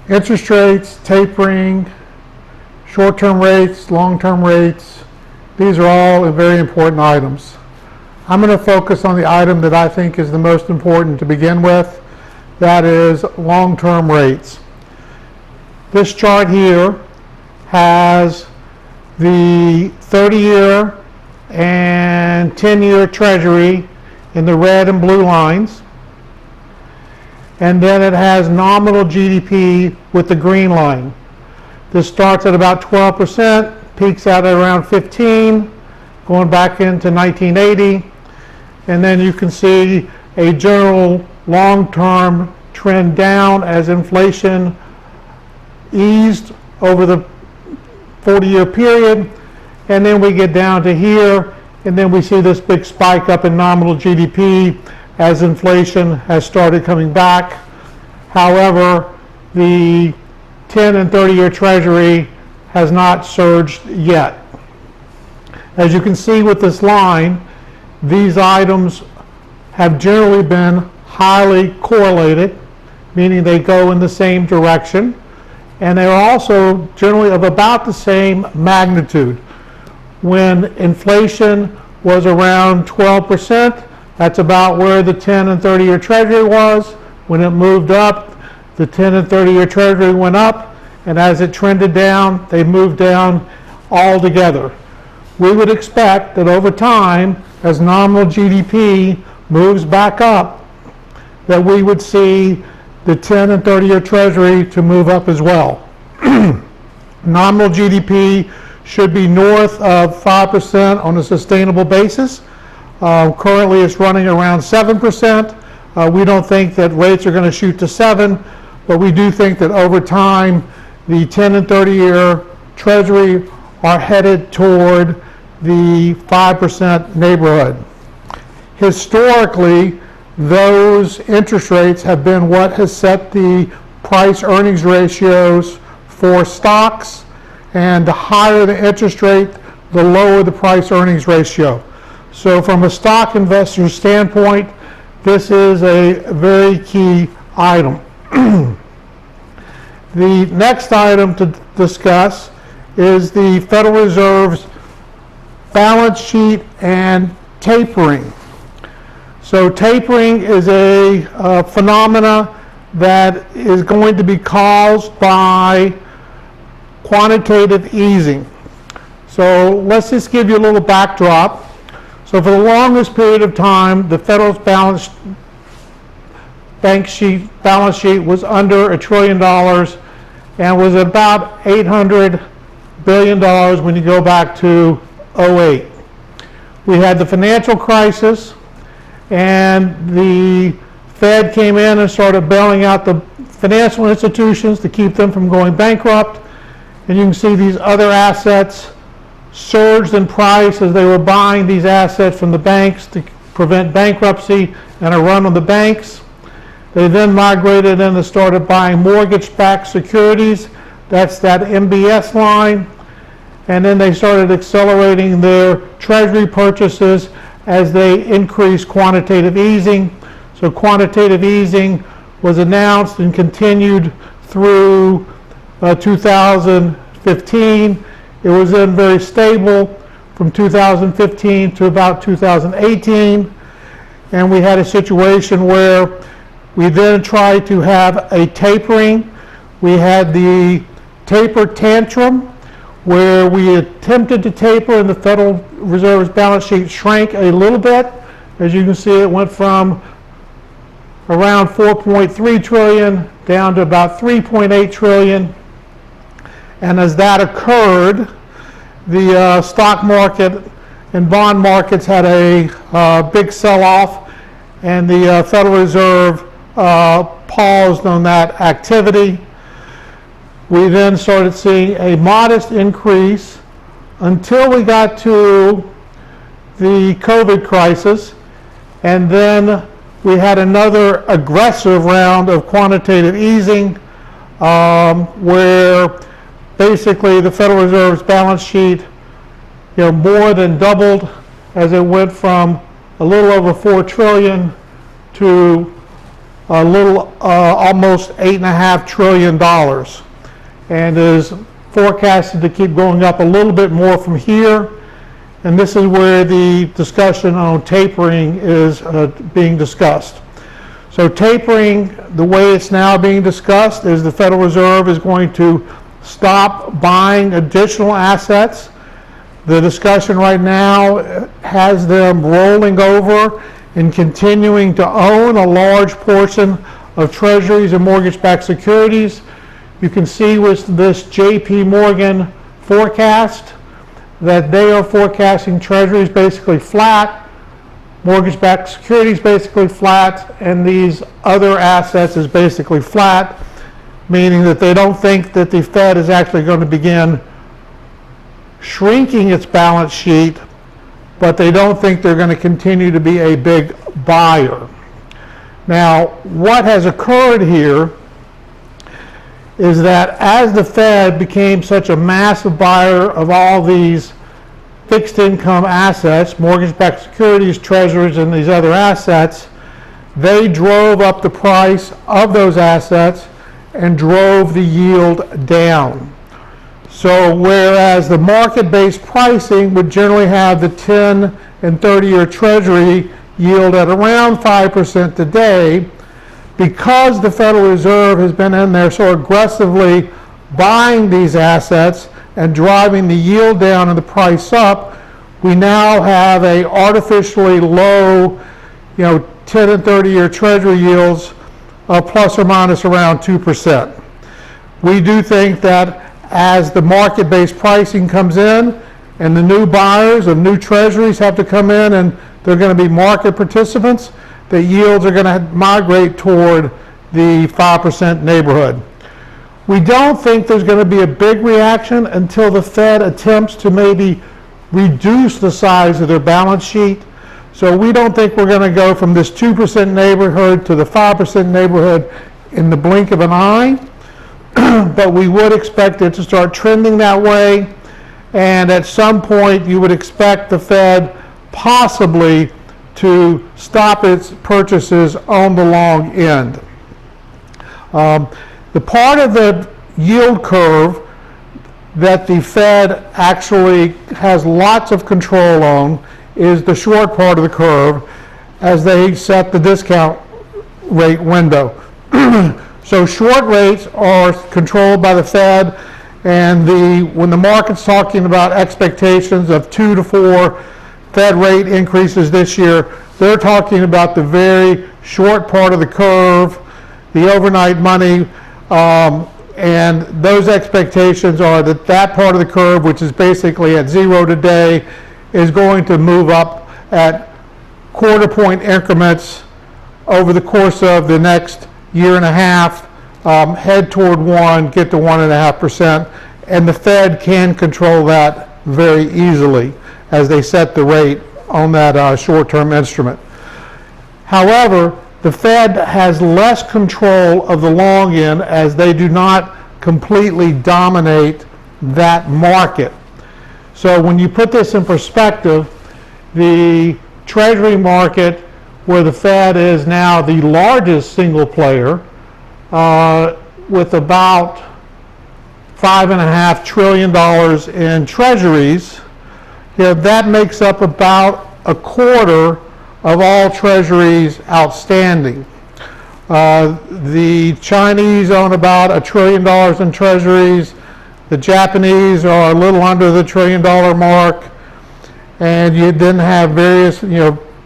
Interest rates, tapering, short-term rates, long-term rates, these are all very important items. I'm going to focus on the item that I think is the most important to begin with. That is long-term rates. This chart here has the 30-year and 10-year treasury in the red and blue lines. And then it has nominal GDP with the green line. This starts at about 12%, peaks out at around 15, going back into 1980. And then you can see a general long-term trend down as inflation eased over the 40-year period. And then we get down to here, and then we see this big spike up in nominal GDP as inflation has started coming back. However, the 10 and 30-year treasury has not surged yet. As you can see with this line, these items have generally been highly correlated, meaning they go in the same direction, and they're also generally of about the same magnitude. When inflation was around 12%, that's about where the 10 and 30-year treasury was. When it moved up, the 10 and 30-year treasury went up, and as it trended down, they moved down all together. We would expect that over time, as nominal GDP moves back up, that we would see the 10 and 30-year treasury to move up as well. Nominal GDP should be north of 5% on a sustainable basis. Currently it's running around 7%. We don't think that rates are going to shoot to 7, but we do think that over time the 10 and 30-year treasury are headed toward the 5% neighborhood. Historically, those interest rates have been what has set the price earnings ratios for stocks, and the higher the interest rate, the lower the price earnings ratio. So from a stock investor standpoint, this is a very key item. The next item to discuss is the Federal Reserve's balance sheet and tapering. So tapering is a phenomena that is going to be caused by quantitative easing. So let's just give you a little backdrop. So for the longest period of time, the Federal's balance sheet was under $1 trillion and was about $800 billion when you go back to 2008. We had the financial crisis, and the Fed came in and started bailing out the financial institutions to keep them from going bankrupt. And you can see these other assets surged in price as they were buying these assets from the banks to prevent bankruptcy and a run on the banks. They then migrated in and started buying mortgage-backed securities. That's that MBS line. And then they started accelerating their treasury purchases as they increased quantitative easing. So quantitative easing was announced and continued through 2015. It was then very stable from 2015 to about 2018. And we had a situation where we then tried to have a tapering. We had the taper tantrum, where we attempted to taper and the Federal Reserve's balance sheet shrank a little bit. As you can see, it went from around 4.3 trillion down to about 3.8 trillion. And as that occurred, the stock market and bond markets had a big sell-off, and the Federal Reserve paused on that activity. We then started seeing a modest increase until we got to the COVID crisis, and then we had another aggressive round of quantitative easing where basically the Federal Reserve's balance sheet more than doubled as it went from a little over 4 trillion to a little, almost $8.5 trillion, and is forecasted to keep going up a little bit more from here. And this is where the discussion on tapering is being discussed. So tapering, the way it's now being discussed, is the Federal Reserve is going to stop buying additional assets. The discussion right now has them rolling over and continuing to own a large portion of treasuries and mortgage-backed securities. You can see with this JP Morgan forecast that they are forecasting treasuries basically flat, mortgage-backed securities basically flat, and these other assets is basically flat, meaning that they don't think that the Fed is actually going to begin shrinking its balance sheet, but they don't think they're going to continue to be a big buyer. Now, what has occurred here is that as the Fed became such a massive buyer of all these fixed income assets, mortgage-backed securities, treasuries, and these other assets, they drove up the price of those assets and drove the yield down. So whereas the market-based pricing would generally have the 10 and 30-year treasury yield at around 5% today, because the Federal Reserve has been in there so aggressively buying these assets and driving the yield down and the price up, we now have a artificially low, 10 and 30-year treasury yields of plus or minus around 2%. We do think that as the market-based pricing comes in and the new buyers of new treasuries have to come in and they're going to be market participants, the yields are going to migrate toward the 5% neighborhood. We don't think there's going to be a big reaction until the Fed attempts to maybe reduce the size of their balance sheet. So we don't think we're going to go from this 2% neighborhood to the 5% neighborhood in the blink of an eye, but we would expect it to start trending that way, and at some point you would expect the Fed possibly to stop its purchases on the long end. The part of the yield curve that the Fed actually has lots of control on is the short part of the curve as they set the discount rate window. So short rates are controlled by the Fed, and when the market's talking about expectations of 2 to 4 Fed rate increases this year, they're talking about the very short part of the curve, the overnight money, and those expectations are that that part of the curve, which is basically at 0 today, is going to move up at quarter point increments over the course of the next year and a half, head toward 1, get to 1.5%, and the Fed can control that very easily as they set the rate on that short-term instrument. However, the Fed has less control of the long end as they do not completely dominate that market. So when you put this in perspective, the Treasury market, where the Fed is now the largest single player, with about $5.5 trillion in treasuries, that makes up about a quarter of all treasuries outstanding. The Chinese own about $1 trillion in treasuries. The Japanese are a little under the $1 trillion mark. And you then have various,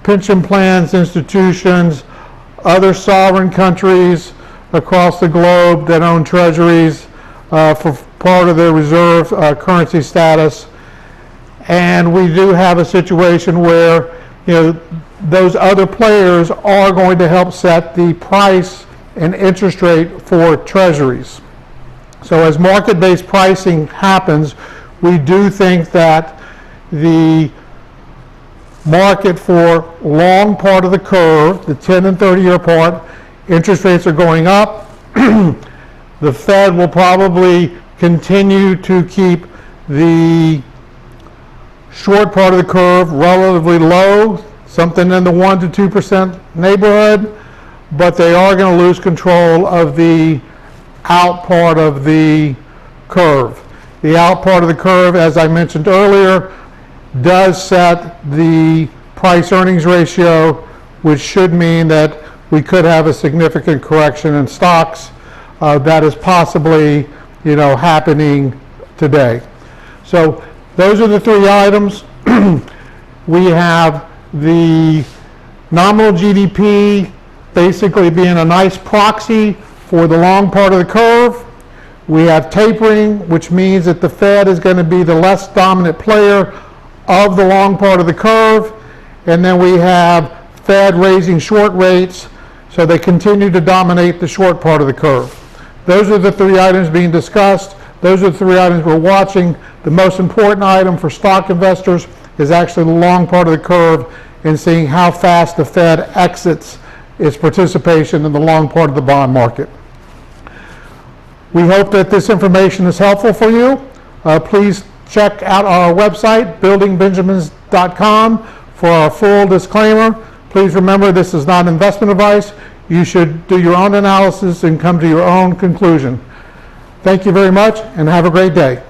pension plans, institutions, other sovereign countries across the globe that own treasuries for part of their reserve currency status. And we do have a situation where, those other players are going to help set the price and interest rate for treasuries. So as market-based pricing happens, we do think that the market for long part of the curve, the 10 and 30-year part, interest rates are going up. The Fed will probably continue to keep the short part of the curve relatively low, something in the 1 to 2% neighborhood, but they are going to lose control of the out part of the curve. The out part of the curve, as I mentioned earlier, does set the price-earnings ratio, which should mean that we could have a significant correction in stocks. That is possibly, happening today. So those are the three items. We have the nominal GDP basically being a nice proxy for the long part of the curve. We have tapering, which means that the Fed is going to be the less dominant player of the long part of the curve. And then we have Fed raising short rates, so they continue to dominate the short part of the curve. Those are the three items being discussed. Those are the three items we're watching. The most important item for stock investors is actually the long part of the curve and seeing how fast the Fed exits its participation in the long part of the bond market. We hope that this information is helpful for you. Please check out our website, buildingbenjamins.com, for our full disclaimer. Please remember, this is not investment advice. You should do your own analysis and come to your own conclusion. Thank you very much, and have a great day.